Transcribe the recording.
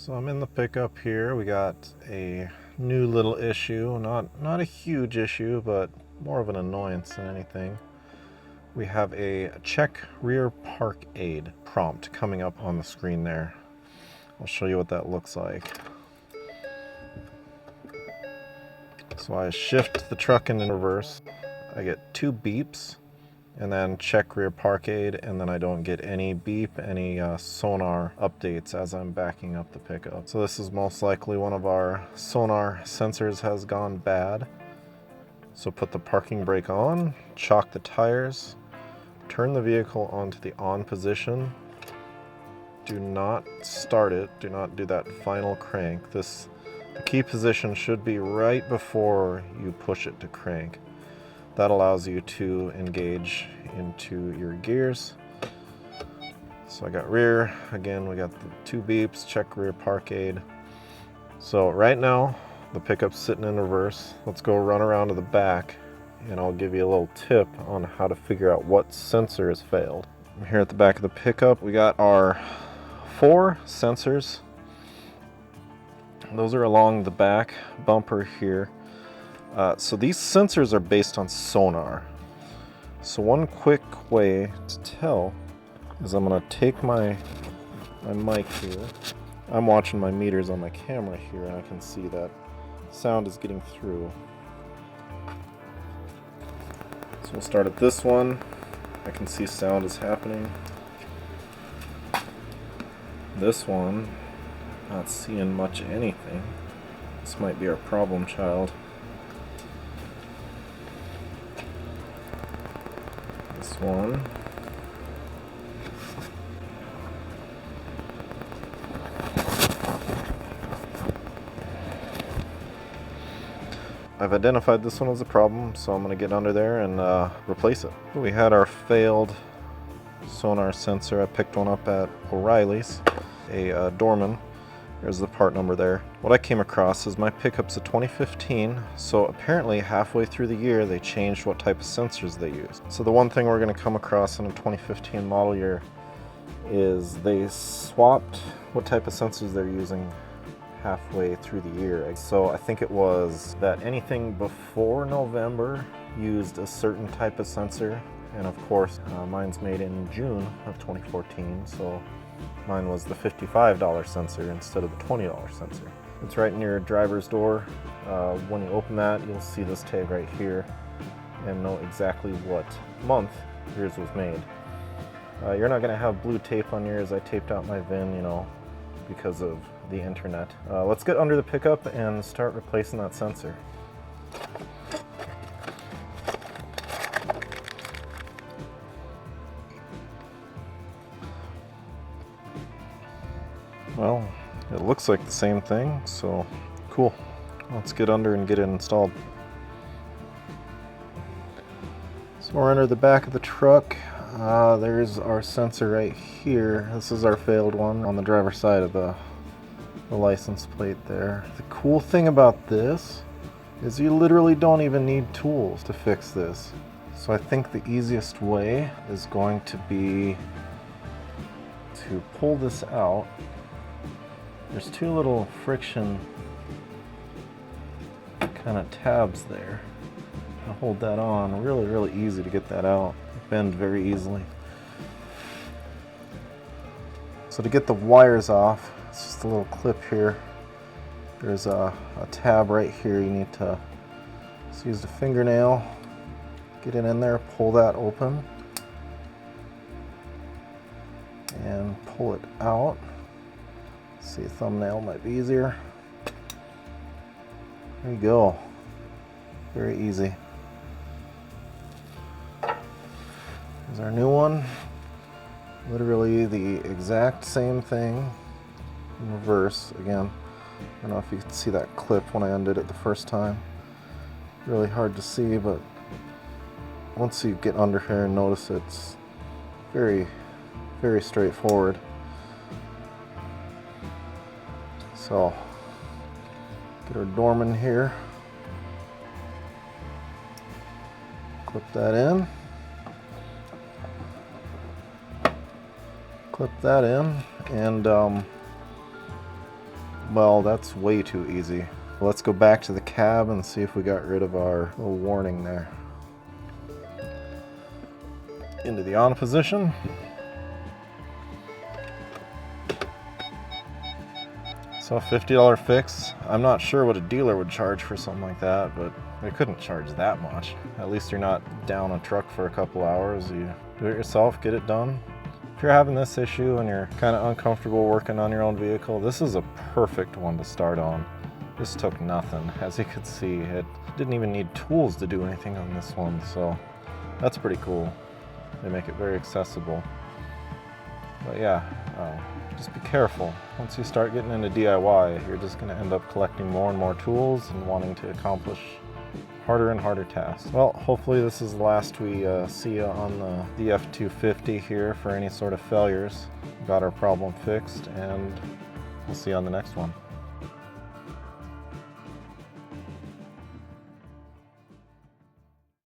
So I'm in the pickup here. We got a new little issue, not a huge issue, but more of an annoyance than anything. We have a check rear park aid prompt coming up on the screen there. I'll show you what that looks like. So I shift the truck into reverse. I get 2 beeps, and then check rear park aid, and then I don't get any beep, any sonar updates as I'm backing up the pickup. So this is most likely one of our sonar sensors has gone bad. So put the parking brake on, chock the tires, turn the vehicle onto the on position. Do not start it, do not do that final crank. The key position should be right before you push it to crank. That allows you to engage into your gears. So I got rear, again we got the 2 beeps, check rear park aid. So right now the pickup's sitting in reverse. Let's go run around to the back and I'll give you a little tip on how to figure out what sensor has failed. Here at the back of the pickup we got our 4 sensors. Those are along the back bumper here. So these sensors are based on sonar. So one quick way to tell is I'm going to take my mic here. I'm watching my meters on my camera here and I can see that sound is getting through. So we'll start at this one. I can see sound is happening. This one, not seeing much anything. This might be our problem child. This one. I've identified this one as a problem, so I'm going to get under there and replace it. We had our failed sonar sensor. I picked one up at O'Reilly's, a Dorman. There's the part number there. What I came across is my pickup's a 2015, so apparently halfway through the year they changed what type of sensors they used. So the one thing we're going to come across in a 2015 model year is they swapped what type of sensors they're using halfway through the year. So I think it was that anything before November used a certain type of sensor, and of course mine's made in June of 2014, so mine was the $55 sensor instead of the $20 sensor. It's right near your driver's door. When you open that, you'll see this tag right here and know exactly what month yours was made. You're not going to have blue tape on yours. I taped out my VIN, because of the internet. Let's get under the pickup and start replacing that sensor. Well, it looks like the same thing, so cool. Let's get under and get it installed. So we're under the back of the truck. There's our sensor right here. This is our failed one on the driver's side of the license plate there. The cool thing about this is you literally don't even need tools to fix this. So I think the easiest way is going to be to pull this out. There's 2 little friction kind of tabs there. I'll hold that on. Really easy to get that out. Bend very easily. So to get the wires off, it's just a little clip here. There's a tab right here. You need to just use the fingernail, get it in there, pull that open, and pull it out. See, a thumbnail might be easier. There you go. Very easy. Here's our new one. Literally the exact same thing in reverse. Again, I don't know if you can see that clip when I undid it the first time. Really hard to see, but once you get under here and notice, it's very straightforward. So, get our Dorman here. Clip that in. Clip that in, and Well, that's way too easy. Let's go back to the cab and see if we got rid of our little warning there. Into the on position. So a $50 fix. I'm not sure what a dealer would charge for something like that, but they couldn't charge that much. At least you're not down a truck for a couple hours. You do it yourself, get it done. If you're having this issue and you're kind of uncomfortable working on your own vehicle, this is a perfect one to start on. This took nothing. As you could see, it didn't even need tools to do anything on this one, so that's pretty cool. They make it very accessible. But yeah, just be careful. Once you start getting into DIY, you're just going to end up collecting more and more tools and wanting to accomplish harder and harder tasks. Well, hopefully this is the last we see you on the DF250 here for any sort of failures. Got our problem fixed, and we'll see you on the next one.